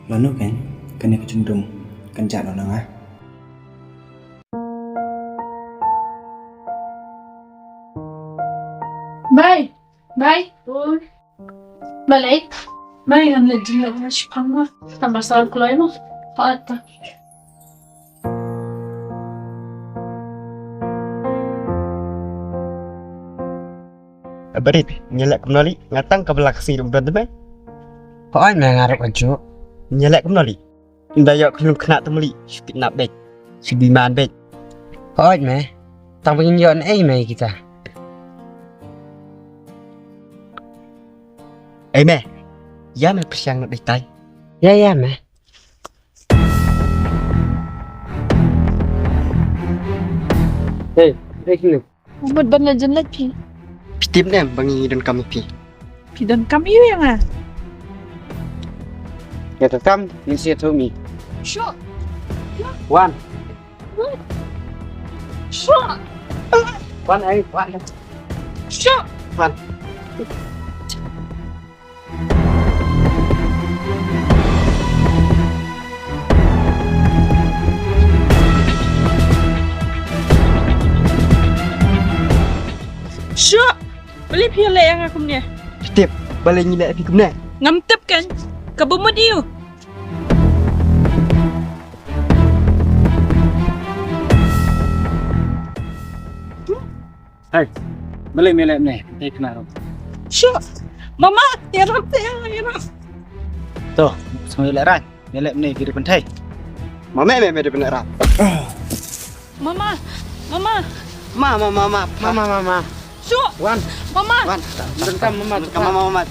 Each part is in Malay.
Lalu kan, kena kecundung, kencat orang ah. Bye, bye. Balik. Bye, ang legend na mga sipang mo. Tambasal ko lang mo. Paata. Berit, nyelek kembali, ngatang ke belakang dompet tu, Kok ai ngarep aja. nyelek kembali. Indaya kelum kena temeli, sikit nak bek, sidiman bek. Kok ai meh. Tang pengin yon meh kita. Meh, ya meh persiang nak detai. Ya meh. Hey, kini. Umad ba na dyan lagi? Pitip nem bangi dan kami pi. Pidan kami yung nga. Ya tetam, ni sia tu mi. Sure. Wan, Sure. wan ai, wan. Sure. Wan. Sure. Beli pila yang aku ni. Pitip, balik nyelek pi kemana? Ngamtip kan? Kabumod iyo. Balik melek ni. Hey kenaro. Sure. Mama, hirap. Tu, semua melek ran. Melek ni kiri pentai. Mama meh ada benar. Mama. Mama. Sure. Wan, Mama. wan. Dengkam mama. Mama.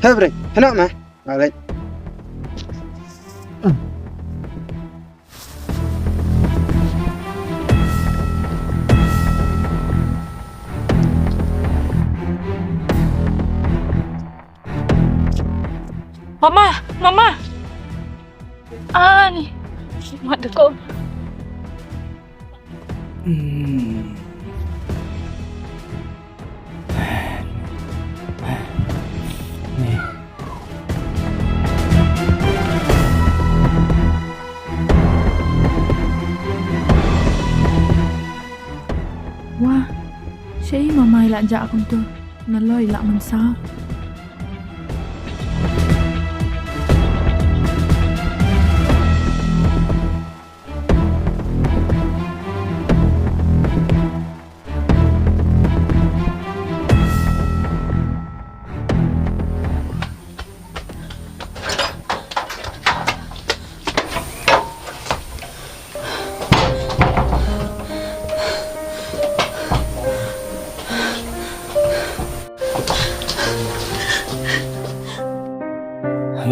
Hey, bre. Hendak meh. Balik. Mama. Ni. Mat ko. Wah, siya mamay la ja akong to. Naloy la man sa.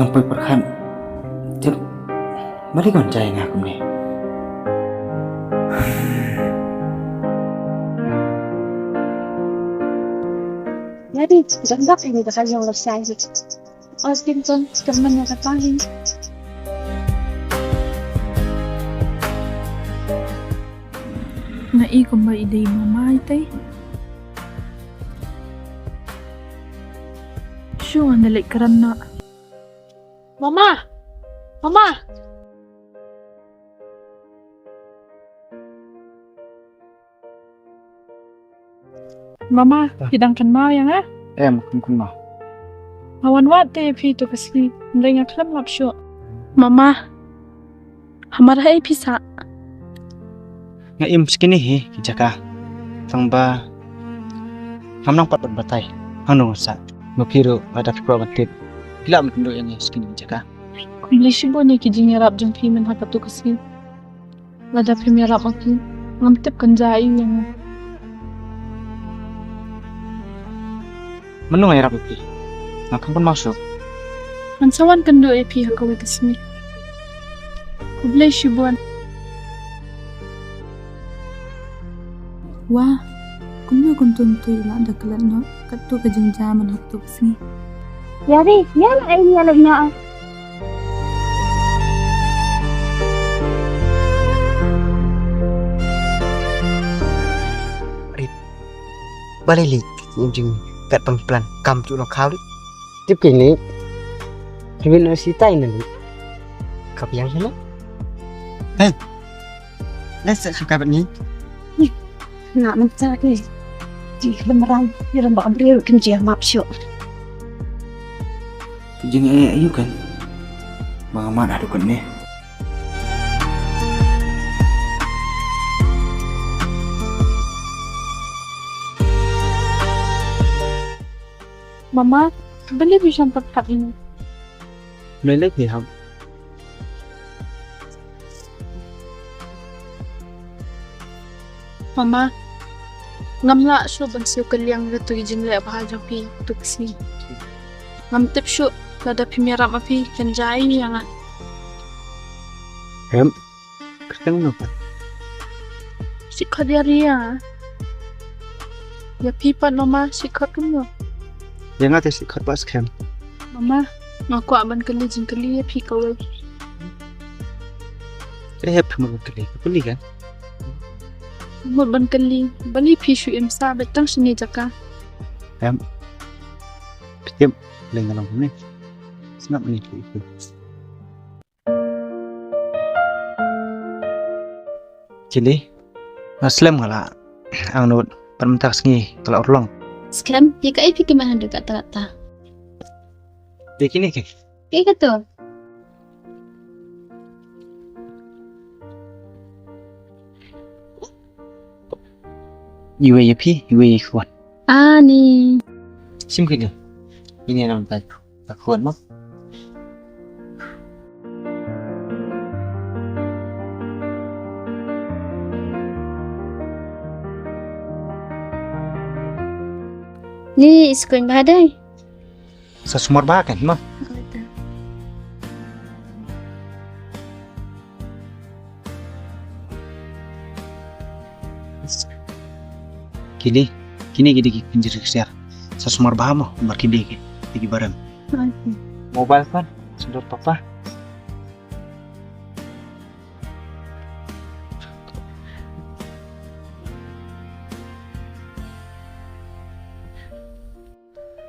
Lampai perhan. Cuk, balik koncay nga aku ni. Jadi, jandak ini dah kali yang selesai. Oskinson, teman yang ketahui. Nai kung ba iday mamay tay? Siya ang nalik karan na. Mama. Mama, hidangkan mo yang ha? Mungkin mah. Awan wat te pito kasi ndenga klam lap syo. Mama. Hamara ay pisa. Ngaim sekini he kijaka. Tangba. Hamnang pat batay. Hanu sa. Mapiro ada fikro batit. Bila mendo yang sekini kijaka. Kumlishi bo ni kijingarap jung pimen hakatu kasi. Lada pimerap aku. Ngamtip kan jai yang. Menu ngai rapi. Nakam pun masuk. Ansawan kan do epi hakawi kasi. Kumlishi bo. Wah, kumna kuntun tu ila da kelat no kat tu kajing jaman hak tu kesini. Yari, yala ay yala na. Balik li jing kat pelan kam tu nak kau tiếp kini Kevin ở xí tay này cặp yang sana hey let's suka begini Nak mencari. Di beneran, di lembak beri kerja maaf syuk. Jeng ayu kan. Mga man adu kan ni. Mama, beli bisa tempat ini. Lấy gì không? Mama, ngam la syo ban siyo kaliang na tu ijin le bahal japi tu kesini. Ngam tip syo lada pimiram api kenjai ni yang Em Kerjaan apa? si kadiaria. Ya pipa mama si kadum. Yang ada si khot pas kem. Mama, ngaku aban kali jin kali ya pi kawai. Ini hep cuma kali. Beli kan? Mut ban kali, bani pi syu imsa betang sini jaka. Tiap lengan orang ni. Senap ni itu. Jadi, Muslim ngala. Ang nut permentak sengi kalau orlong. Sekarang, dia kat IP kemana dekat kata-kata? Begini ke? Kayak kata. UAP, UAP. Ah, ni. sim kini ini nam tak kuat mak Ni screen badai. Sa sumur ba kan, ma? Kini gidi pinjir siar. Sa sumur ba mo, markindi ke. Tigi barang. Mobile kan, sudah papa.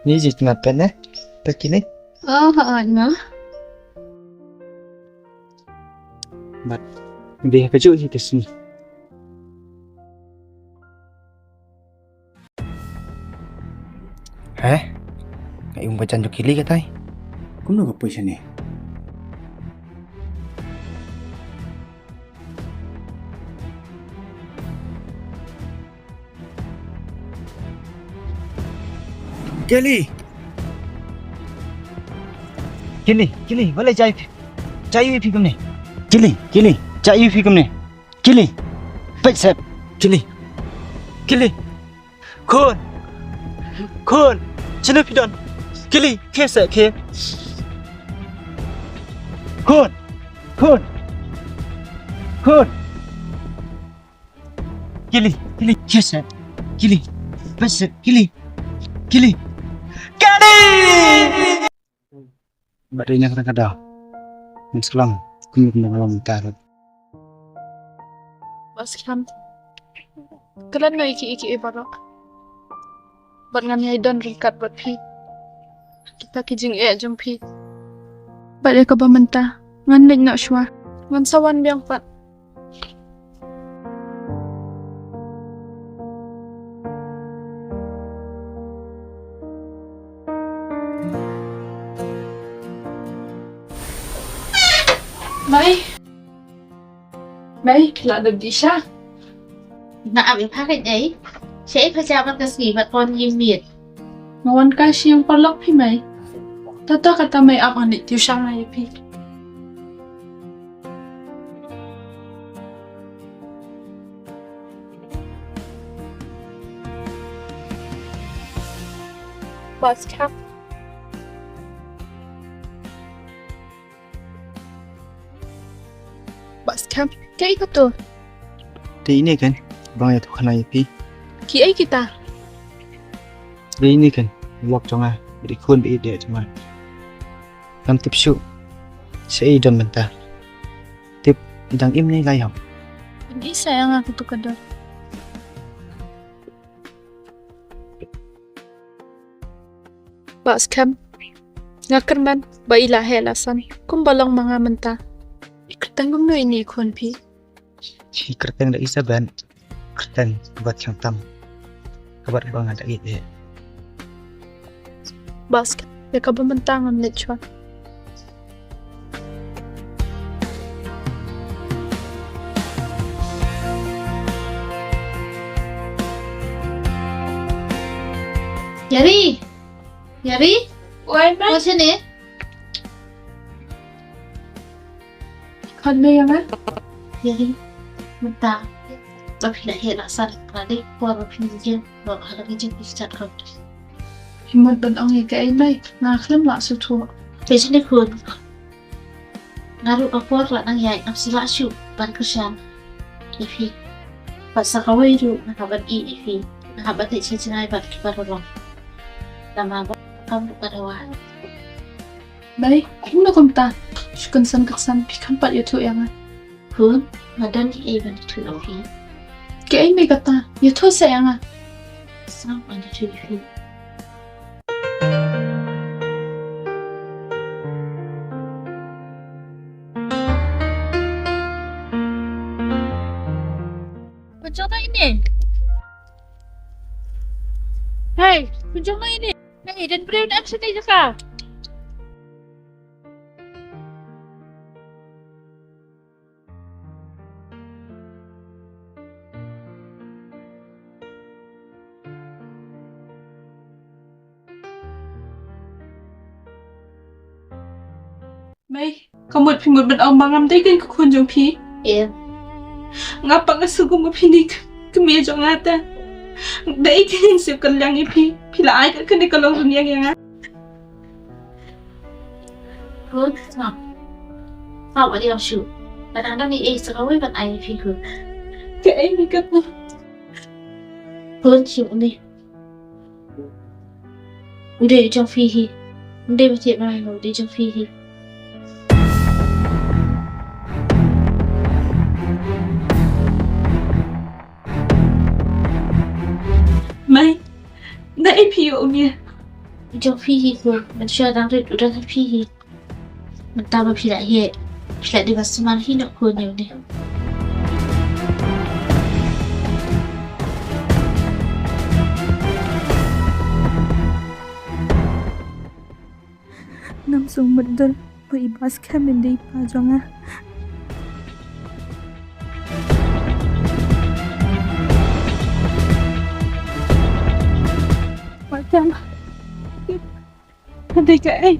Ni je tengah pen Begini. Oh, no. Dia kejut di sini. Kayak bacan jokili katay. Kuno ka po siya ni. Kelly. Kili, boleh cai UP kum ni. Kili, cai UP kum ni. Kili, baik sep. Kili, Kun, cina pidon. Kili, kesa ke. Kun. Kili, kesa. Kili, baik sep. Kili. Kali! Baterainya kadang-kadang. Sekarang, aku malam tarot. Bas kam. Kalan no iki ibaro. Bat ngam yai don rikat bat pi. Kita kijing jom pi. Bat ya ka bamenta. Ngan ning nak shwa. Ngan sawan biang pat. Mai, lại được đi xa. Nak ambil paket ấy. Sẽ phải chào cái gì mà con như miệt. Mawan ka siyang palak pi mai. Tato kata may aman ni tiyo siya ngay pi. Bus cap. Bus camp, kayak itu tuh. Di ini kan, bang itu kena UP. Ki ai kita. Vì ini kan, wak jonga, beri kun bi ide cuma. Kam tip shu, sei don mentah. Tip idang im ni layam. Hindi sayang aku tuh kadar. Bas kam. Ngakerman, ba ilahe alasan. Kung balang mga menta. Ikertanggong no ini kun pi. Si kerteng da isa ban, kerteng buat yang tam. Kabar bang ada ide. Bas kam. Ya ka ba mentangan ni chwa. Yari! Yari? Why man? What's your name? Kan me yang ah? Yari. Mata. Tapi dah hera sar kali kuar pinjam. Lo halagi jeng istat kau. Himot ban ang ika ay may. Nakaklam la sa tuwa. Pesan ni kun. Naru kapor la nang yai am sila syu ban kesan. Ifi. Pasal kawai tu nakaban ifi. Nakaban di cincin bat kibar orang. Lama ba kamu pada wah. May, kung nakumta. Syukan san kaksan pikan pat yuto yang ah. Kun. Madan ni even tu ifi. Ki ay may kata. Yuto sa yang ah. Sam anda tu ifi. Macam mana ini? Hei, macam mana ini? Hei, dan beri nak sini je kah? May, kamot pimot ban ang mangam day kan kukunjong pi. Eh. Ngapa nga sugo mo pinig kumedyo nga ta. Dai kan sip kan lang ipi. Pila ay kan di kalong dunia nga. Kun. Sam. Sam ada yang syu. Dan anda ni sekawai ban ai ifi kun. Ki ay may kata. Kun syu ni. Udah jom fihi. Udah macam mana udah jom fihi. May, dai piyo niya. Jom fihi kun. Manusia dan red udah kan fihi. Mentaba pila he. Pila di basuman hinak kun yang ni. Nam sung betul. Maibas kam hindi pa jonga. Macam. Hindi ka ay.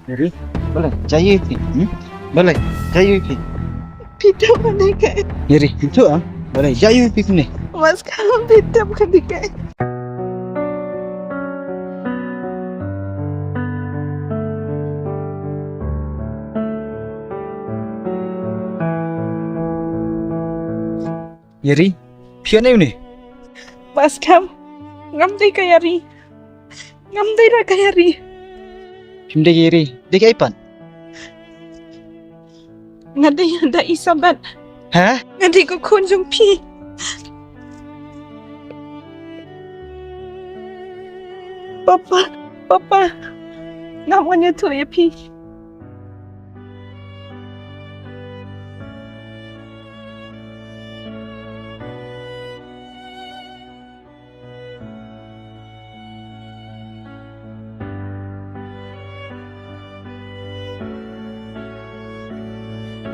Yari, boleh jaya ipi. Boleh jaya ipi. Pita mana ka ay. Yari, itu ah. Boleh jaya ipi ni. Mas kam pita hindi ka ay. Yari, pian ni. Mas kam. Ngamday ka yari. Ngamday ra ka yari. Pimde Yari, dek ipan. Ngaday ada isabat. Hah? Ngaday ko kunjong pi. Papa. Ngawan niya to ya pi.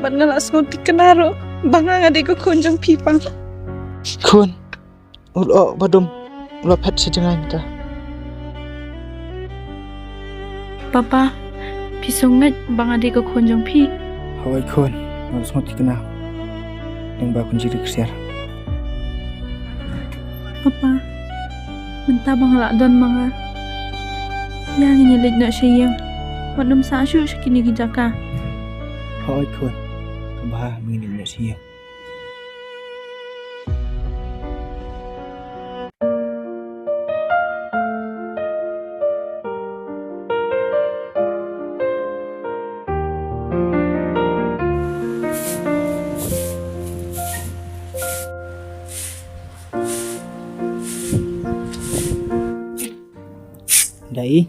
Ba't nga lakas ng tikanaro? Banga nga di ko kunjong pipang. Kun. Ulo badum. Ulo pet sejengai minta. Papa, pisungat bang adik ko kunjong pi. Hawai kun, harus mati kena. Yang bakun jiri kesiar. Papa, menta bang lakdon mga. Yang nyelit na siya yang. Wadam sa asyo siya kinigijaka. Hawai kun, kebah menginap siya. Đấy,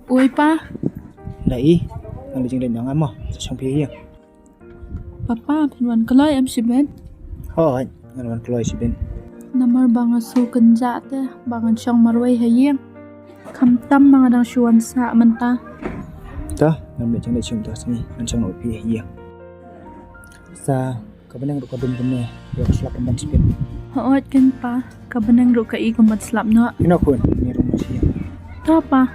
Ui pa, đấy, nang lijing lên nang amo sa siyang piya. papa pinwan kalay am si Ben. Hoy, ngan kloy si Ben. Namar banga su kenja te bangan siyang marway hayeng. Kamtam mga dang syuan sa menta. Ta, ngan chang dai chung ta sini, ngan chang no piya. Sa kabanang ro kadum kene, yo slap pembang si Ben. Hoot kan pa, kabanang ro ka i kumat slap no. Ino kun, ni ro mo siya. Ta pa,